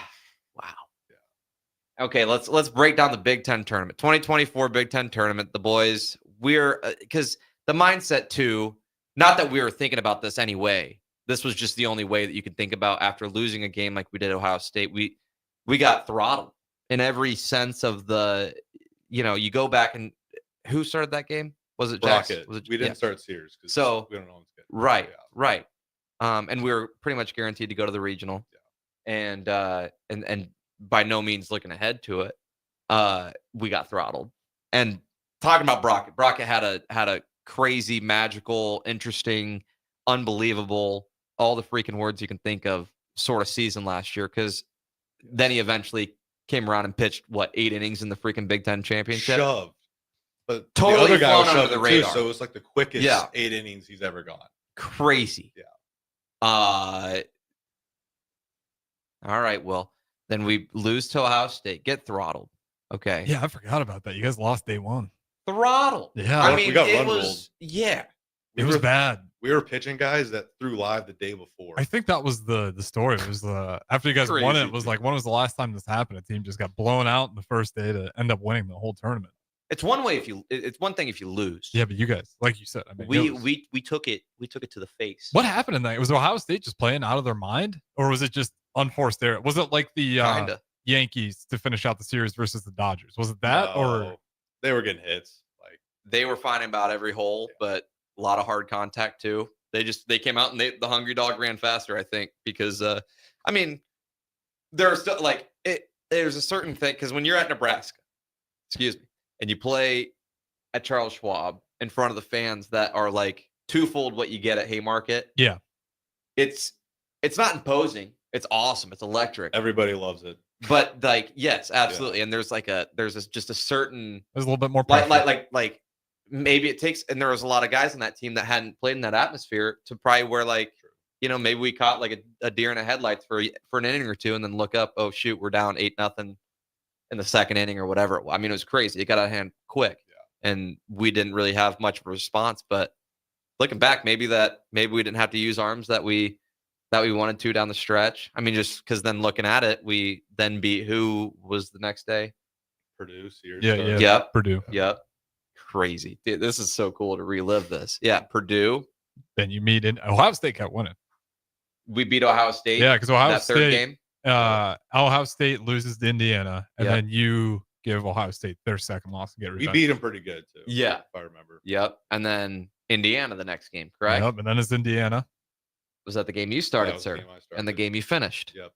Wow. Yeah. Okay, let's break down the Big Ten tournament. 2024 Big Ten tournament. The boys, we're because the mindset too. Not that we were thinking about this anyway. This was just the only way that you could think about after losing a game like we did at Ohio State. We got throttled in every sense of the. You go back and who started that game? Was it Jackson? Rocket. Was it, We didn't start Sears because so we don't know. Right. And we were pretty much guaranteed to go to the regional, and by no means looking ahead to it. We got throttled. And talking about Brockett had a crazy, magical, interesting, unbelievable, all the freaking words you can think of sort of season last year. Because then he eventually came around and pitched 8 innings in the freaking Big Ten championship. Shoved. But totally the other guy was flown under shoving the radar. too, so it was like the quickest 8 innings he's ever gone. Crazy. Yeah. All right. Well, then we lose to Ohio State, get throttled. Okay. Yeah, I forgot about that. You guys lost day 1. Throttled. Yeah. I mean, we got it run was rolled. It was bad. We were pitching guys that threw live the day before. I think that was the story. It was after you guys won it, it was like, when was the last time this happened? A team just got blown out in the first day to end up winning the whole tournament. It's one thing if you lose. Yeah, but you guys, like you said, I mean, we took it to the face. What happened in that? Was Ohio State just playing out of their mind, or was it just unforced error? Was it like the Yankees to finish out the series versus the Dodgers? Was it that, or they were getting hits? Like they were finding about every hole, but a lot of hard contact too. They came out and the hungry dog ran faster, I think, because I mean, there's still there's a certain thing because when you're at Nebraska, excuse me, and you play at Charles Schwab in front of the fans that are like twofold what you get at Haymarket. Yeah. It's not imposing. It's awesome. It's electric. Everybody loves it. But yes, absolutely. Yeah. And there's just a certain there's a little bit more pressure. Like maybe it takes, and there was a lot of guys on that team that hadn't played in that atmosphere to probably where maybe we caught like a deer in the headlights for an inning or two and then look up, oh shoot, we're down 8-0 in the second inning or whatever. I mean, it was crazy. It got out of hand quick, and we didn't really have much of a response. But looking back, maybe we didn't have to use arms that we wanted to down the stretch. I mean, just because then looking at it, we then beat who was the next day? Purdue. Yep. Purdue. Yep. Crazy. Dude, this is so cool to relive this. Yeah, Purdue. Then you meet in Ohio State kept winning. We beat Ohio State. Yeah, because Ohio that State third game. Ohio State loses to Indiana, and then you give Ohio State their second loss and get revenge. We beat them pretty good too. Yeah, if I remember. Yep, and then Indiana the next game, correct? Yep, and then it's Indiana. Was that the game you started, sir? And the game you finished. Yep.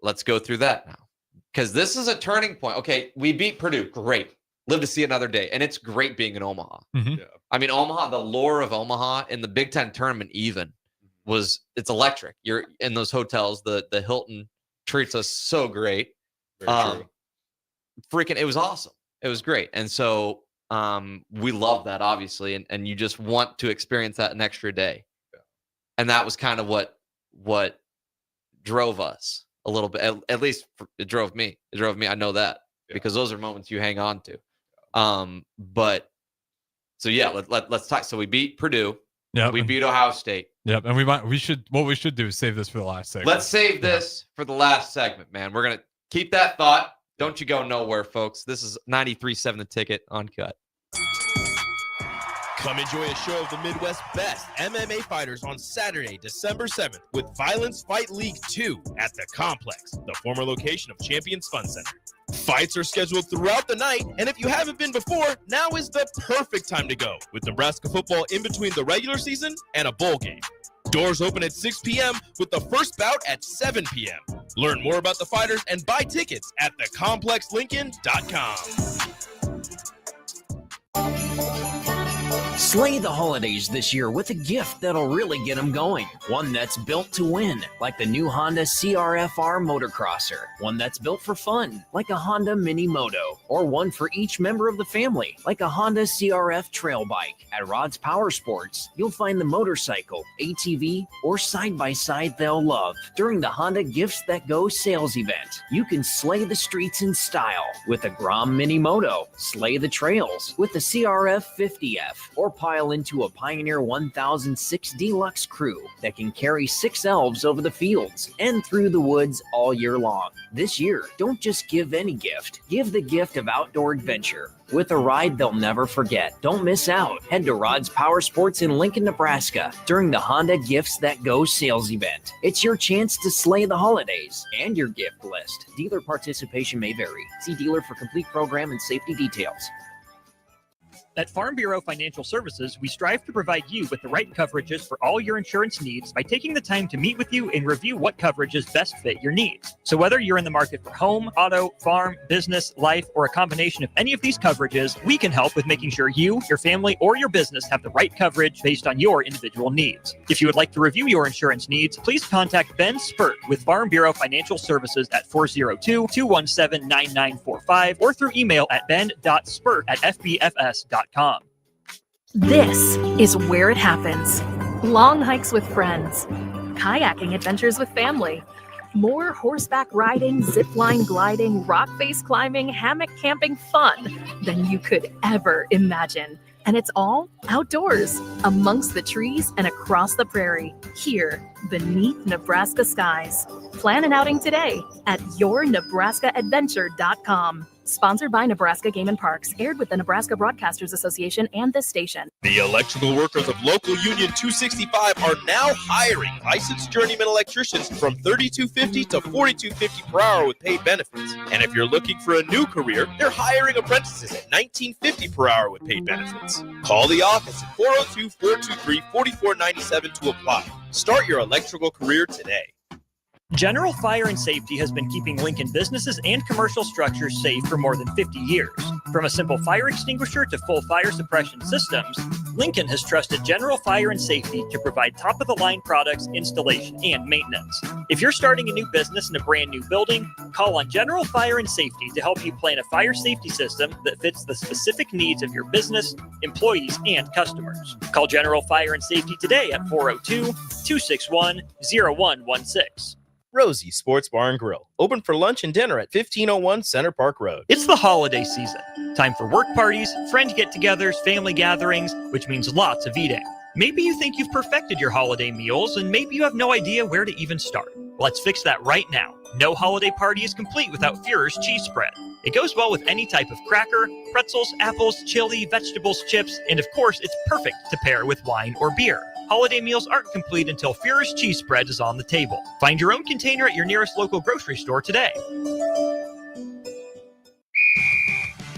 Let's go through that now, because this is a turning point. Okay, we beat Purdue. Great. Live to see another day, and it's great being in Omaha. Mm-hmm. Yeah. I mean, Omaha, the lore of Omaha in the Big Ten tournament even it's electric. You're in those hotels. The Hilton treats us so great. Very true. Freaking, it was awesome. It was great. And so we love that, obviously, and you just want to experience that an extra day. Yeah. And that was kind of what drove us a little bit. At least it drove me. I know that because those are moments you hang on to. But so yeah, let's talk. So we beat Purdue. Yeah, we beat Ohio State. Yep, and what we should do is save this for the last segment. Let's save this for the last segment, man. We're gonna keep that thought. Don't you go nowhere, folks. This is 93.7 The Ticket UnKut. Come enjoy a show of the Midwest's best MMA fighters on Saturday, December 7th with Violence Fight League 2 at the Complex, the former location of Champions Fun Center. Fights are scheduled throughout the night, and if you haven't been before, now is the perfect time to go, with Nebraska football in between the regular season and a bowl game. Doors open at 6 p.m. with the first bout at 7 p.m. Learn more about the fighters and buy tickets at thecomplexlincoln.com. Slay the holidays this year with a gift that'll really get them going. One that's built to win, like the new Honda CRF-R motocrosser. One that's built for fun, like a Honda Mini Moto. Or one for each member of the family, like a Honda CRF trail bike. At Rod's Power Sports, you'll find the motorcycle, ATV, or side-by-side they'll love. During the Honda Gifts That Go sales event, you can slay the streets in style with a Grom Mini Moto, slay the trails with the CRF 50F, or pile into a Pioneer 1006 Deluxe Crew that can carry 6 elves over the fields and through the woods all year long. This year, don't just give any gift. Give the gift of outdoor adventure with a ride they'll never forget. Don't miss out. Head to Rod's Power Sports in Lincoln, Nebraska during the Honda Gifts That Go sales event. It's your chance to slay the holidays and your gift list. Dealer participation may vary. See dealer for complete program and safety details. At Farm Bureau Financial Services, we strive to provide you with the right coverages for all your insurance needs by taking the time to meet with you and review what coverages best fit your needs. So whether you're in the market for home, auto, farm, business, life, or a combination of any of these coverages, we can help with making sure you, your family, or your business have the right coverage based on your individual needs. If you would like to review your insurance needs, please contact Ben Spurt with Farm Bureau Financial Services at 402-217-9945 or through email at ben.spurt@fbfs.com. This is where it happens. Long hikes with friends, kayaking adventures with family, more horseback riding, zipline gliding, rock face climbing, hammock camping fun than you could ever imagine. And it's all outdoors, amongst the trees and across the prairie, here beneath Nebraska skies. Plan an outing today at yournebraskaadventure.com. Sponsored by Nebraska Game and Parks, aired with the Nebraska Broadcasters Association and this station. The electrical workers of Local Union 265 are now hiring licensed journeyman electricians from $32.50 to $42.50 per hour with paid benefits. And if you're looking for a new career, they're hiring apprentices at $19.50 per hour with paid benefits. Call the office at 402-423-4497 to apply. Start your electrical career today. General Fire and Safety has been keeping Lincoln businesses and commercial structures safe for more than 50 years. From a simple fire extinguisher to full fire suppression systems, Lincoln has trusted General Fire and Safety to provide top-of-the-line products, installation, and maintenance. If you're starting a new business in a brand new building, call on General Fire and Safety to help you plan a fire safety system that fits the specific needs of your business, employees, and customers. Call General Fire and Safety today at 402-261-0116. Rosie Sports Bar and Grill, open for lunch and dinner at 1501 Center Park Road. It's the holiday season. Time for work parties, friend get-togethers, family gatherings, which means lots of eating. Maybe you think you've perfected your holiday meals, and maybe you have no idea where to even start. Let's fix that right now. No holiday party is complete without Führer's cheese spread. It goes well with any type of cracker, pretzels, apples, chili, vegetables, chips, and of course, it's perfect to pair with wine or beer. Holiday meals aren't complete until Führer's cheese spread is on the table. Find your own container at your nearest local grocery store today.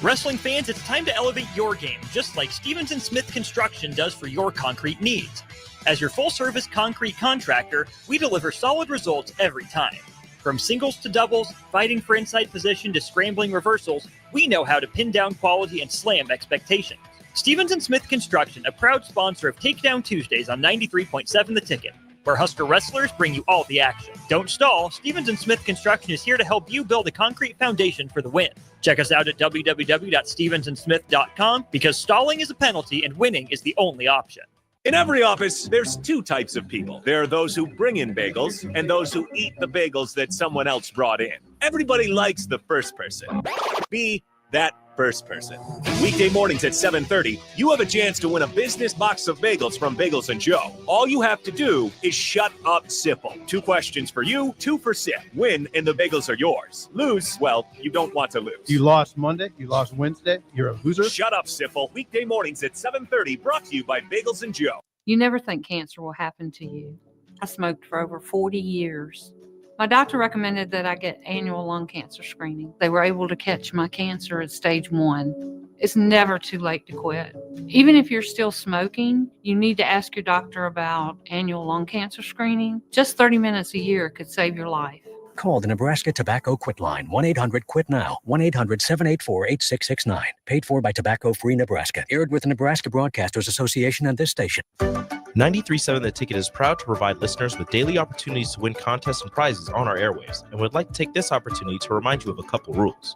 Wrestling fans, it's time to elevate your game, just like Stevens & Smith Construction does for your concrete needs. As your full-service concrete contractor, we deliver solid results every time. From singles to doubles, fighting for inside position to scrambling reversals, we know how to pin down quality and slam expectations. Stevens & Smith Construction, a proud sponsor of Takedown Tuesdays on 93.7 The Ticket, where Husker wrestlers bring you all the action. Don't stall. Stevens & Smith Construction is here to help you build a concrete foundation for the win. Check us out at www.stevensandsmith.com because stalling is a penalty and winning is the only option. In every office, there's two types of people. There are those who bring in bagels and those who eat the bagels that someone else brought in. Everybody likes the first person. Be that first person. Weekday mornings at 7:30, you have a chance to win a business box of bagels from Bagels & Joe. All you have to do is shut up, Sipple. 2 questions for you, 2 for Sip. Win, and the bagels are yours. Lose, well, you don't want to lose. You lost Monday, you lost Wednesday, you're a loser. Shut up, Sipple. Weekday mornings at 7:30, brought to you by Bagels & Joe. You never think cancer will happen to you. I smoked for over 40 years. My doctor recommended that I get annual lung cancer screening. They were able to catch my cancer at stage 1. It's never too late to quit. Even if you're still smoking, you need to ask your doctor about annual lung cancer screening. Just 30 minutes a year could save your life. Call the Nebraska Tobacco Quit Line, 1-800-QUIT-NOW, 1-800-784-8669. Paid for by Tobacco Free Nebraska. Aired with the Nebraska Broadcasters Association and this station. 93.7 The Ticket is proud to provide listeners with daily opportunities to win contests and prizes on our airwaves, and would like to take this opportunity to remind you of a couple rules.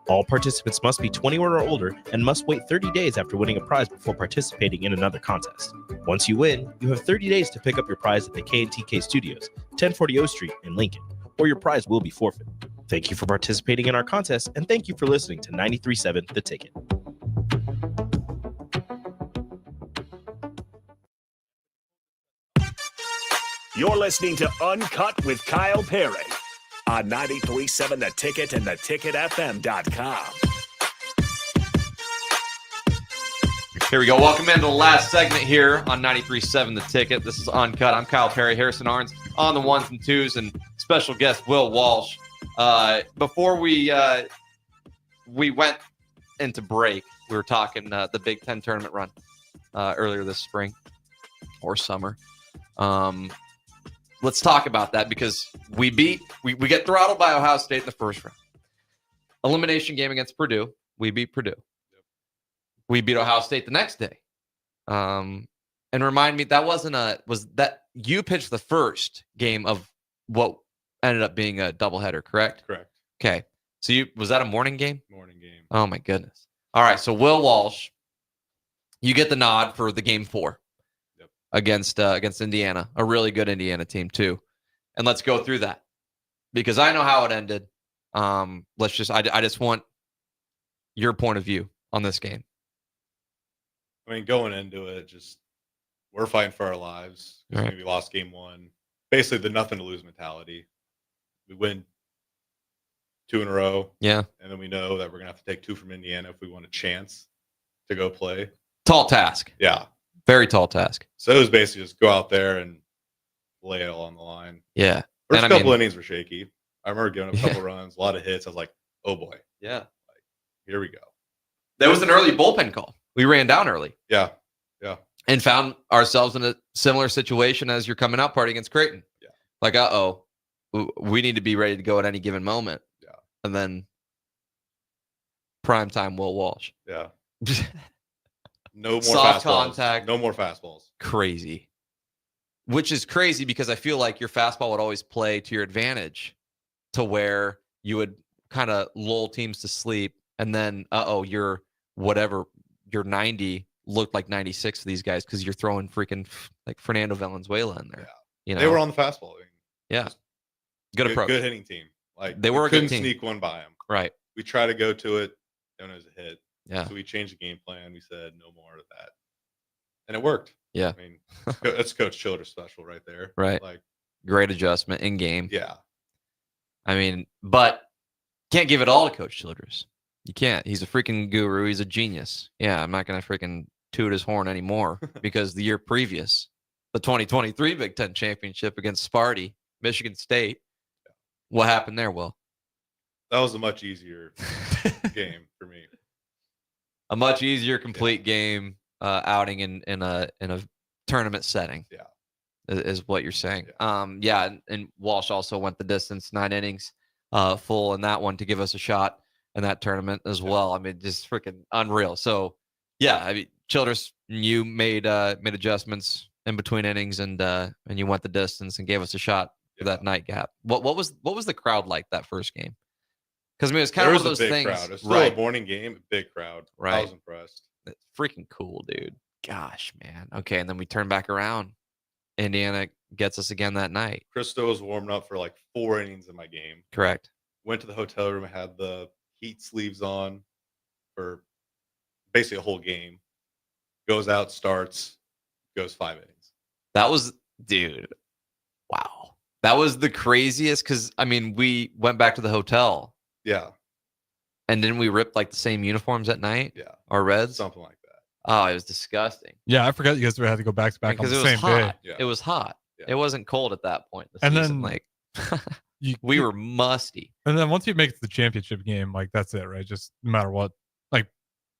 All participants must be 21 or older and must wait 30 days after winning a prize before participating in another contest. Once you win, you have 30 days to pick up your prize at the K&TK Studios, 1040 O Street in Lincoln, or your prize will be forfeit. Thank you for participating in our contest, and thank you for listening to 93.7 The Ticket. You're listening to Uncut with Kyle Perry on 93.7 The Ticket and theticketfm.com. Here we go. Welcome into the last segment here on 93.7 The Ticket. This is Uncut. I'm Kyle Perry, Harrison Arns on the ones and twos, and special guest Will Walsh. Before we went into break, we were talking the Big Ten tournament run earlier this spring or summer. Let's talk about that because we get throttled by Ohio State in the first round. Elimination game against Purdue. We beat Purdue. We beat Ohio State the next day. And remind me, was that you pitched the first game of what ended up being a doubleheader, correct? Correct. Okay. So was that a morning game? Morning game. Oh my goodness. All right. So Will Walsh, you get the nod for the game 4 against Indiana, a really good Indiana team too. And let's go through that because I know how it ended. I just want your point of view on this game. I mean, going into it, just we're fighting for our lives. Right. We lost game 1. Basically, the nothing to lose mentality. We win 2 in a row. Yeah. And then we know that we're going to have to take 2 from Indiana if we want a chance to go play. Tall task. Yeah. Very tall task. So it was basically just go out there and lay it all on the line. Yeah. First couple innings were shaky. I remember giving up a couple runs, a lot of hits. I was like, oh boy. Yeah. Like, here we go. There was an early bullpen call. We ran down early. Yeah. Yeah. And found ourselves in a similar situation as your coming out party against Creighton. Yeah. Like, we need to be ready to go at any given moment. Yeah. And then primetime Will Walsh. Yeah. No more soft fastballs. Contact. No more fastballs. Crazy. Which is crazy because I feel like your fastball would always play to your advantage to where you would kind of lull teams to sleep. And then, your 90 looked like 96 to these guys because you're throwing freaking like Fernando Valenzuela in there. Yeah. You know? They were on the fastball. I mean, yeah. Good approach. Good hitting team. Like they were a good team. Couldn't sneak one by them. Right. We try to go to it. Don't know it was a hit. Yeah. So we changed the game plan. We said no more of that. And it worked. Yeah. I mean, that's Coach Childress special right there. Right. Like great adjustment in game. Yeah. I mean, but can't give it all to Coach Childress. You can't. He's a freaking guru. He's a genius. Yeah, I'm not going to freaking toot his horn anymore because the year previous, the 2023 Big Ten Championship against Sparty, Michigan State, what happened there, Will? That was a much easier game for me. A much easier complete game outing in a tournament setting. Yeah. Is what you're saying. Yeah. And Walsh also went the distance, 9 innings full in that one to give us a shot in that tournament as well. I mean, just freaking unreal. So yeah, I mean, Childress, you made adjustments in between innings and you went the distance and gave us a shot for that nightcap. What was the crowd like that first game? Because I mean, it was kind of one of those things. Crowd. It was still a morning game, big crowd. Right. I was impressed. It's freaking cool, dude. Gosh, man. Okay, and then we turn back around. Indiana gets us again that night. Christo was warming up for like 4 innings in my game. Correct. Went to the hotel room, had the heat sleeves on for basically a whole game. Goes out, starts, goes 5 innings. That was, dude, wow. That was the craziest because, I mean, we went back to the hotel. Yeah. And then we ripped like the same uniforms at night. Yeah. Our Reds. Something like that. Oh, it was disgusting. Yeah, I forgot you guys had to go back to back on the same day. Yeah. It was hot. Yeah. It wasn't cold at that point. And season. then like we were musty. And then once you make it to the championship game, like that's it, right? Just no matter what. Like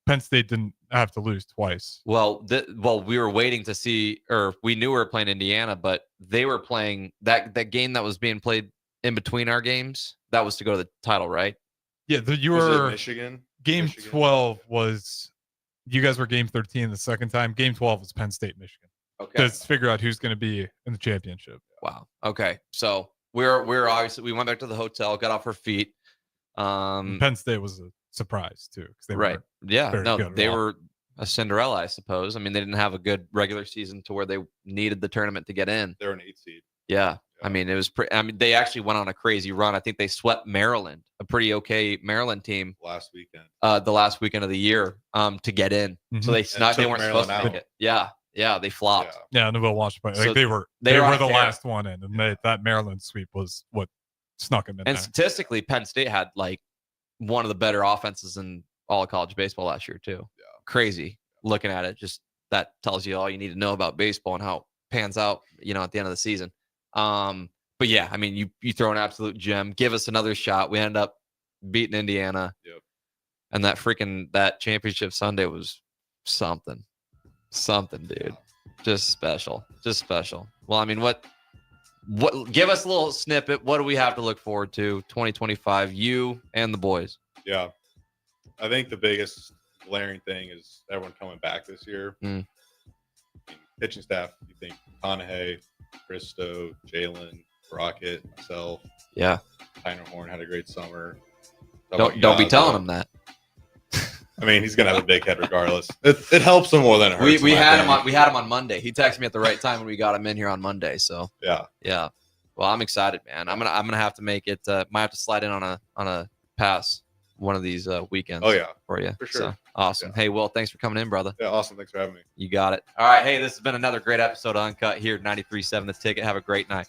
Penn State didn't have to lose twice. Well, we were waiting to see, or we knew we were playing Indiana, but they were playing that game that was being played in between our games. That was to go to the title, right? Yeah, you Was it were Michigan. Game Michigan? 12 was you guys were game 13 the second time. Game 12 was Penn State, Michigan. Okay. To figure out who's going to be in the championship. Wow. Okay. So we're obviously we went back to the hotel, got off our feet. And Penn State was a surprise too, because they right. were Yeah. very No, good at they all. were a Cinderella, I suppose. I mean, they didn't have a good regular season to where they needed the tournament to get in. They're an 8 seed. Yeah. I mean, it was I mean, they actually went on a crazy run. I think they swept Maryland, a pretty okay Maryland team last weekend. The last weekend of the year, to get in. So they they weren't supposed to make it. Yeah. Yeah, they flopped. Yeah, Neville Walsh, like So they were they were on the a tear. last one in, and that Maryland sweep was what snuck them in. And there. statistically, Penn State had like one of the better offenses in all of college baseball last year too. Yeah. Crazy looking at it. Just that tells you all you need to know about baseball and how it pans out, at the end of the season. But yeah, I mean, you throw an absolute gem. Give us another shot. We end up beating Indiana. Yep. And that championship Sunday was something, dude. Just special. Well, I mean, what give us a little snippet. What do we have to look forward to 2025, you and the boys? Yeah. I think the biggest glaring thing is everyone coming back this year. Mm. I mean, pitching staff, you think Conahay, Christo, Jalen, Brockett, myself. Yeah. Tyner Horn had a great summer. Don't be telling him that. I mean, he's gonna have a big head regardless. It helps him more than it hurts. We had him on Monday. He texted me at the right time when we got him in here on Monday. So yeah. Well, I'm excited, man. I'm gonna have to make it. Might have to slide in on a pass one of these weekends. Oh yeah, for you. for sure. So, awesome. Yeah. Hey, Will, thanks for coming in, brother. Yeah, awesome. Thanks for having me. You got it. All right. Hey, this has been another great episode of UnKut here at 93.7 The Ticket. Have a great night.